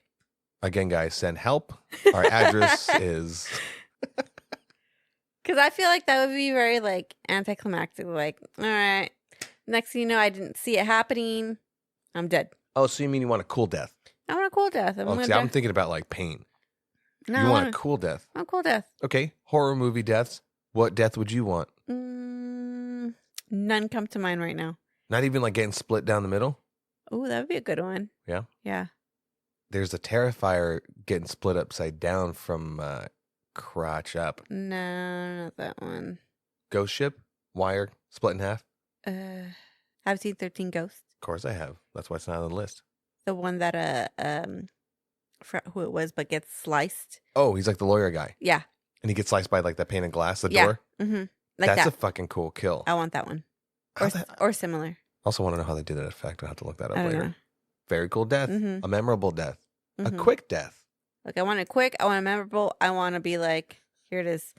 Again, guys, send help. Our address is. Because I feel like that would be very, like, anticlimactic. Like, all right, next thing you know, I didn't see it happening. I'm dead. Oh, so you mean you want a cool death? I want a cool death. I'm thinking about, like, pain. No, you want a cool death? I want a cool death. Okay, horror movie deaths. What death would you want? None come to mind right now. Not even, like, getting split down the middle? Oh, that would be a good one. Yeah? Yeah. There's a Terrifier getting split upside down from... crotch up. No, not that one. Ghost ship, wire, split in half. I've seen 13 Ghosts. Of course I have. That's why it's not on the list. The one that I forgot who it was, but gets sliced. Oh, he's like the lawyer guy. Yeah. And he gets sliced by like that pane of glass, the door. Mm-hmm. That's a fucking cool kill. I want that one. Or similar. Also want to know how they did that effect. I'll have to look that up I don't later. know. Very cool death. Mm-hmm. A memorable death. Mm-hmm. A quick death. Like, I want it quick. I want it memorable. I want to be like, here it is.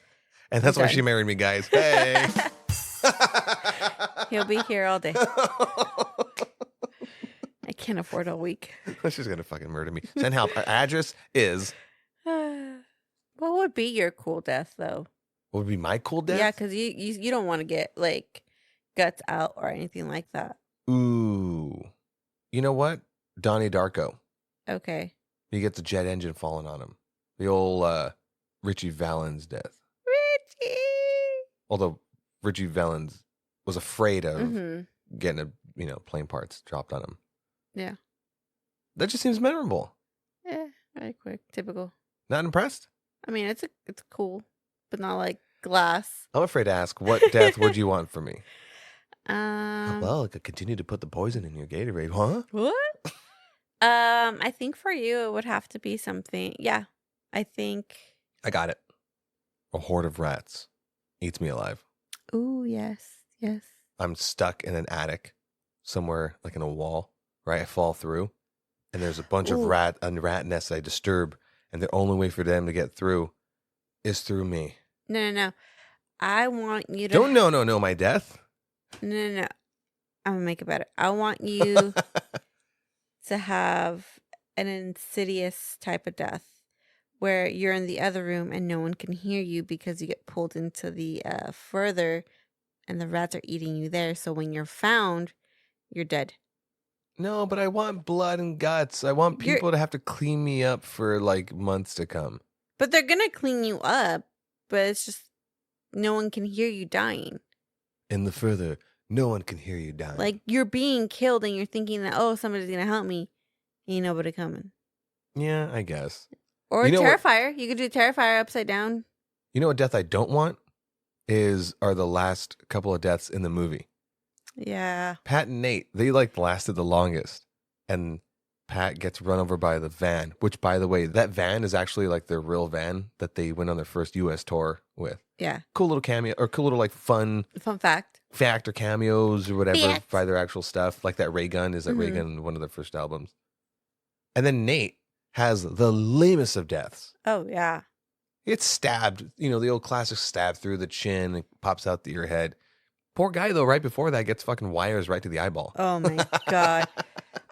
And that's why she married me, guys. Hey. He'll be here all day. I can't afford a week. She's going to fucking murder me. Send help. Our address is... What would be your cool death, though? What would be my cool death? Yeah, because you don't want to get, like, guts out or anything like that. Ooh. You know what? Donnie Darko. Okay. He gets a jet engine falling on him. The old Richie Valens death. Richie! Although Richie Valens was afraid of getting plane parts dropped on him. Yeah. That just seems memorable. Yeah, very quick. Typical. Not impressed? I mean, it's cool, but not like glass. I'm afraid to ask, what death would you want for me? Well, I could continue to put the poison in your Gatorade, huh? What? I think for you it would have to be something. Yeah, I think. I got it. A horde of rats eats me alive. Ooh, yes. I'm stuck in an attic somewhere, like in a wall, right? I fall through, and there's a bunch of rat nests I disturb, and the only way for them to get through is through me. No. I want you to. Don't no my death. No. I'm gonna make it better. I want you to have an insidious type of death where you're in the other room and no one can hear you because you get pulled into the further and the rats are eating you there. So when you're found, you're dead. No, but I want blood and guts. I want people to have to clean me up for like months to come. But they're going to clean you up, but it's just no one can hear you dying. In the further, no one can hear you dying. Like you're being killed and you're thinking that, oh, somebody's going to help me. Ain't nobody coming. Yeah, I guess. Or a Terrifier. You could do Terrifier upside down. You know what death I don't want are the last couple of deaths in the movie. Yeah. Pat and Nate, they like lasted the longest. And Pat gets run over by the van, which, by the way, that van is actually like their real van that they went on their first U.S. tour with. Yeah. Cool little cameo, or cool little like fun fact or cameos or whatever by their actual stuff. Like that ray gun is that ray gun in one of their first albums. And then Nate, has the lamest of deaths. Oh, yeah. It's stabbed, the old classic stab through the chin and pops out the ear head. Poor guy, though, right before that gets fucking wires right to the eyeball. Oh, my God.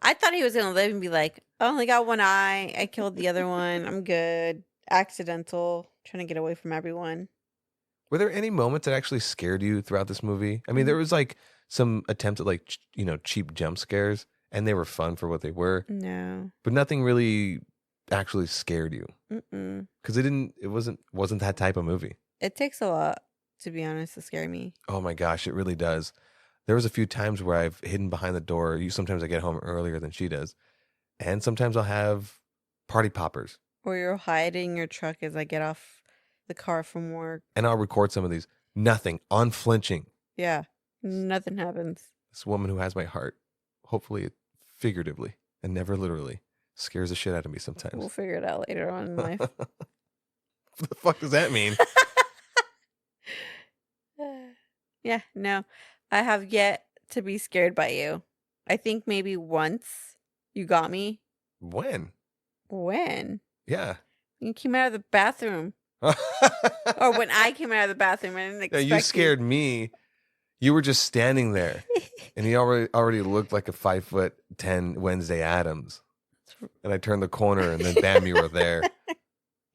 I thought he was going to live and be like, I only got one eye. I killed the other one. I'm good. Accidental. Trying to get away from everyone. Were there any moments that actually scared you throughout this movie? I mean, there was like some attempt at like, cheap jump scares, and they were fun for what they were. No. But nothing really actually scared you. Mm-mm. Because it wasn't that type of movie. It takes a lot, to be honest, to scare me. Oh my gosh, it really does. There was a few times where I've hidden behind the door. Sometimes I get home earlier than she does. And sometimes I'll have party poppers. Or you're hiding your truck as I get off the car from work. And I'll record some of these. Nothing. Unflinching. Yeah. Nothing happens. This woman who has my heart, hopefully figuratively and never literally, scares the shit out of me sometimes. We'll figure it out later on in life. What the fuck does that mean? Yeah, no. I have yet to be scared by you. I think maybe once you got me. When? When? Yeah. You came out of the bathroom. Or when I came out of the bathroom, I didn't expect you scared me. You were just standing there, and he already looked like a 5'10" Wednesday Addams. And I turned the corner, and then bam, you were there.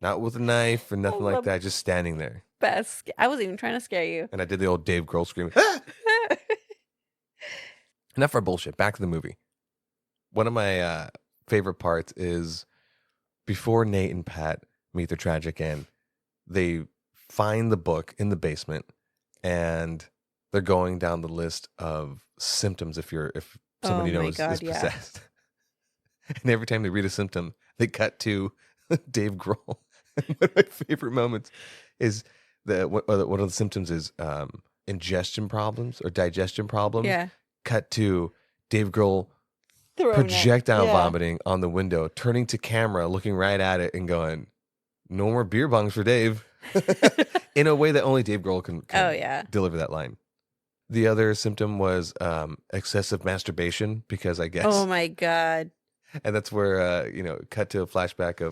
Not with a knife or nothing like that, just standing there. Best. I wasn't even trying to scare you. And I did the old Dave Grohl scream. Ah! Enough for bullshit. Back to the movie. One of my favorite parts is before Nate and Pat meet their tragic end, they find the book in the basement, and they're going down the list of symptoms if somebody knows is possessed. And every time they read a symptom, they cut to Dave Grohl. One of my favorite moments is one of the symptoms is ingestion problems or digestion problems. Yeah. Cut to Dave Grohl projectile vomiting on the window, turning to camera, looking right at it, and going, "No more beer bongs for Dave." In a way that only Dave Grohl can deliver that line. The other symptom was excessive masturbation, because I guess. Oh my God. And that's where cut to a flashback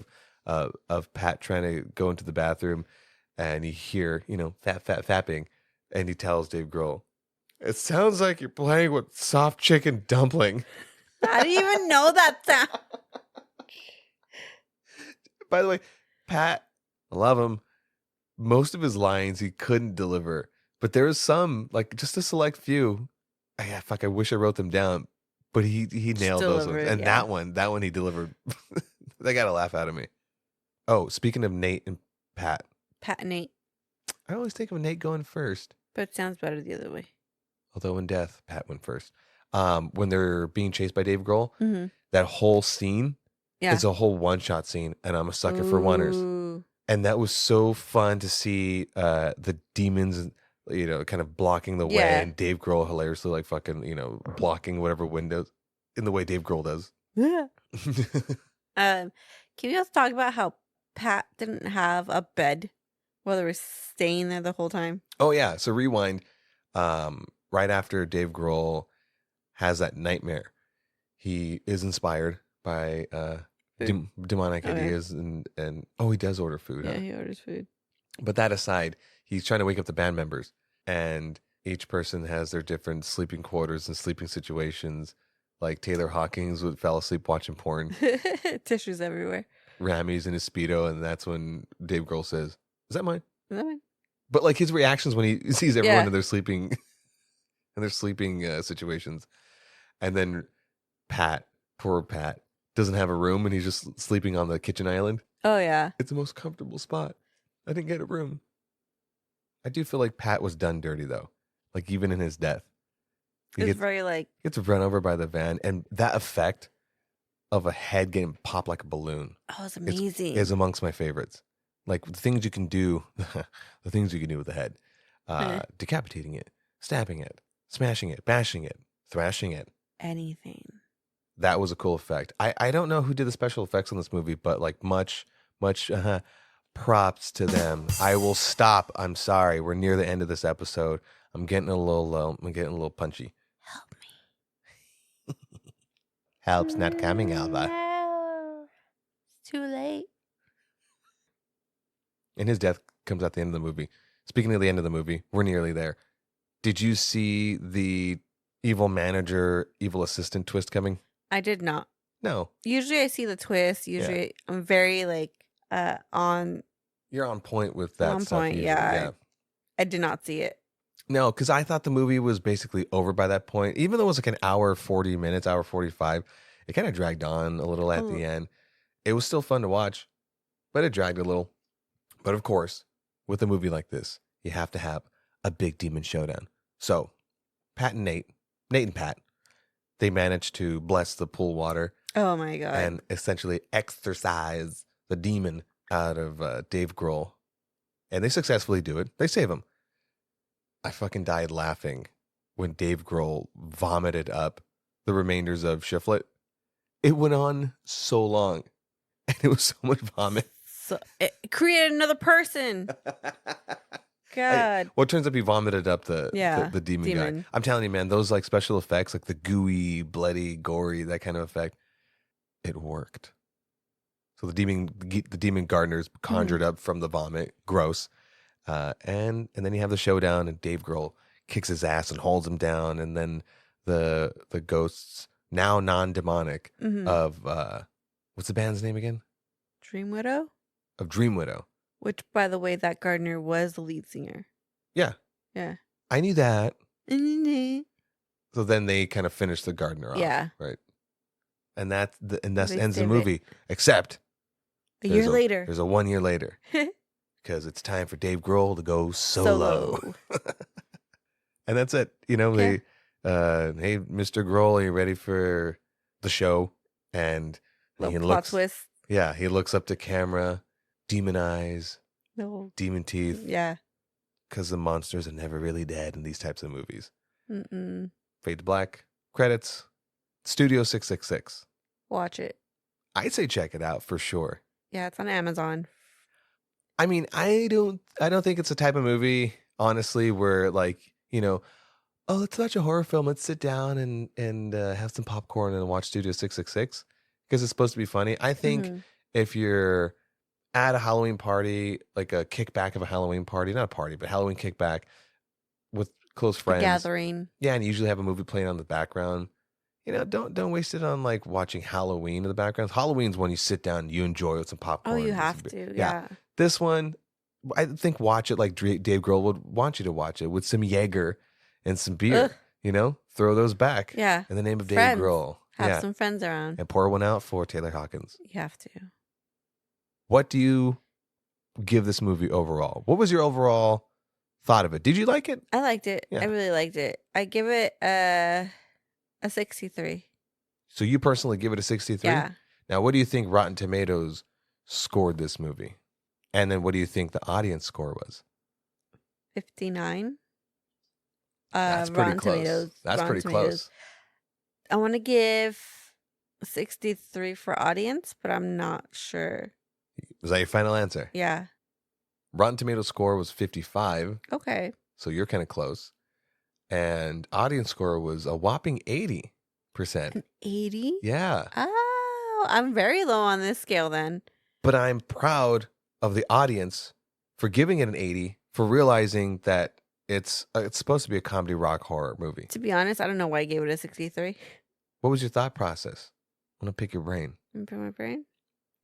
of Pat trying to go into the bathroom, and you hear fapping, and he tells Dave Grohl, "It sounds like you're playing with soft chicken dumpling." I didn't even know that sound. By the way, Pat, I love him. Most of his lines he couldn't deliver, but there was some, like just a select few. I wish I wrote them down, but he nailed those ones. And that one he delivered. They got a laugh out of me. Oh, speaking of Nate and Pat. Pat and Nate. I always think of Nate going first. But it sounds better the other way. Although in death, Pat went first. When they're being chased by Dave Grohl, that whole scene is a whole one-shot scene, and I'm a sucker for oneers. And that was so fun to see the demons, kind of blocking the way, and Dave Grohl hilariously like fucking, blocking whatever windows in the way Dave Grohl does. Yeah. Can we also talk about how Pat didn't have a bed while they were staying there the whole time? Oh yeah. So rewind. Right after Dave Grohl has that nightmare, he is inspired by demonic ideas, and he does order food. Yeah, he orders food. But that aside, he's trying to wake up the band members, and each person has their different sleeping quarters and sleeping situations. Like Taylor Hawkins fell asleep watching porn. Tissues everywhere. Ramy's in his Speedo, and that's when Dave Grohl says, "Is that mine?" Is that mine? But like his reactions when he sees everyone in their sleeping situations. And then Pat, poor Pat, doesn't have a room, and he's just sleeping on the kitchen island. Oh, yeah. It's the most comfortable spot. I didn't get a room. I do feel like Pat was done dirty, though. Like, even in his death. He gets run over by the van, and that effect of a head getting popped like a balloon. Oh, it's amazing. Is amongst my favorites. Like, the things you can do with the head. Decapitating it, stabbing it, smashing it, bashing it, thrashing it. Anything. That was a cool effect. I don't know who did the special effects on this movie, but like much props to them. I will stop. I'm sorry. We're near the end of this episode. I'm getting a little low. I'm getting a little punchy. Help me. Help's not coming, Alva. No. It's Too late. And his death comes at the end of the movie. Speaking of the end of the movie, we're nearly there. Did you see the evil manager, evil assistant twist coming? I did not. No. Usually I see the twist. Usually I'm very on. You're on point with that on stuff. point, Usually. yeah. I did not see it. No, because I thought the movie was basically over by that point. Even though it was like an hour, 40 minutes, hour 45, it kind of dragged on a little at the end. It was still fun to watch, but it dragged a little. But of course, with a movie like this, you have to have a big demon showdown. So, Pat and Nate and Pat, they managed to bless the pool water. Oh my God. And essentially exorcise the demon out of Dave Grohl. And they successfully do it. They save him. I fucking died laughing when Dave Grohl vomited up the remainders of Shiflet. It went on so long. And it was so much vomit. So it created another person. God. Well, it turns out he vomited up the demon guy. I'm telling you, man, those like special effects, like the gooey, bloody, gory, that kind of effect, it worked. So the demon gardeners conjured up from the vomit. Gross. And then you have the showdown, and Dave Grohl kicks his ass and holds him down, and then the ghosts, now non-demonic, of what's the band's name again? Dream Widow? Of Dream Widow. Which, by the way, that gardener was the lead singer. Yeah. Yeah. I knew that. Mm-hmm. So then they kind of finished the gardener off. Yeah. Right. And that ends the movie. Except a year later. There's a 1 year later. Because it's time for Dave Grohl to go solo. And that's it. You know, hey, Mr. Grohl, are you ready for the show? And he looks, twist. Yeah, he looks up to camera, demon eyes, demon teeth. Yeah. Because the monsters are never really dead in these types of movies. Mm-mm. Fade to black, credits, Studio 666. Watch it. I'd say check it out for sure. Yeah, it's on Amazon. I mean, I don't think it's a type of movie, honestly, where like, you know, oh, let's watch a horror film. Let's sit down and have some popcorn and watch Studio 666 because it's supposed to be funny. I think if you're at a Halloween party, like a kickback of a Halloween party, not a party, but Halloween kickback with close friends. A gathering. Yeah, and you usually have a movie playing on the background. You know, don't waste it on like watching Halloween in the background. Halloween's when you sit down, you enjoy with some popcorn. Oh, you have to. Yeah. This one, I think watch it like Dave Grohl would want you to watch it with some Jaeger and some beer. Ugh. You know, throw those back. Yeah. In the name of friends. Dave Grohl. Have some friends around. And pour one out for Taylor Hawkins. You have to. What do you give this movie overall? What was your overall thought of it? Did you like it? I liked it. Yeah. I really liked it. I give it a 63. So you personally give it a 63? Yeah. Now, what do you think Rotten Tomatoes scored this movie? And then what do you think the audience score was? 59. That's pretty close. Tomatoes, That's pretty close. I want to give 63 for audience, but I'm not sure. Was that your final answer? Yeah. Rotten Tomatoes score was 55. Okay. So you're kind of close. And audience score was a whopping 80%. An 80? Yeah. Oh, I'm very low on this scale then. But I'm proud of the audience for giving it an 80, for realizing that it's supposed to be a comedy rock horror movie. To be honest, I don't know why I gave it a 63. What was your thought process? I want to pick your brain. Pick my brain?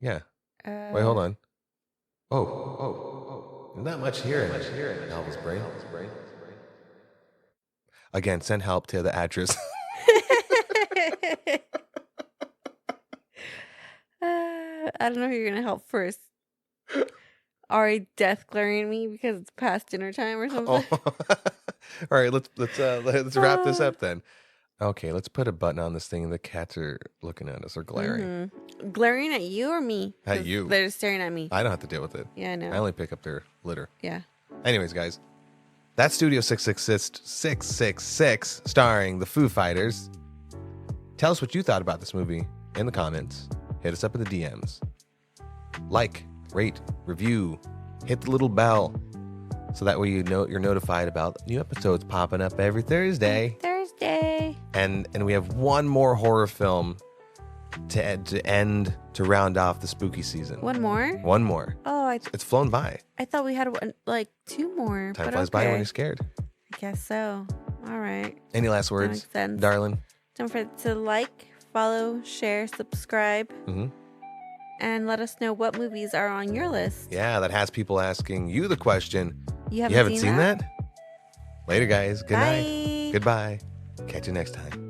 Yeah. Wait, hold on. Oh. Not much here in Alva's brain. Again, send help to the address. I don't know who you're gonna help first. Ari death glaring at me because it's past dinner time or something. Oh. All right, let's wrap this up then. Okay, let's put a button on this thing, and the cats are looking at us or glaring. Mm-hmm. Glaring at you or me? At you. They're staring at me. I don't have to deal with it. Yeah, I know. I only pick up their litter. Yeah. Anyways, guys, that's Studio 666 starring the Foo Fighters. Tell us what you thought about this movie in the comments. Hit us up in the DMs. Like, rate, review, hit the little bell so that way you're notified about new episodes popping up every Thursday. Thursday. And we have one more horror film to round off the spooky season. One more? One more. Oh, It's flown by. I thought we had like 2 more. Time flies by when you're scared. I guess so. All right. Any last words, makes sense. darling? Don't forget to like, follow, share, subscribe, and let us know what movies are on your list. Yeah, that has people asking you the question. You haven't seen that? Later, guys. Good Bye. night. Goodbye. Catch you next time.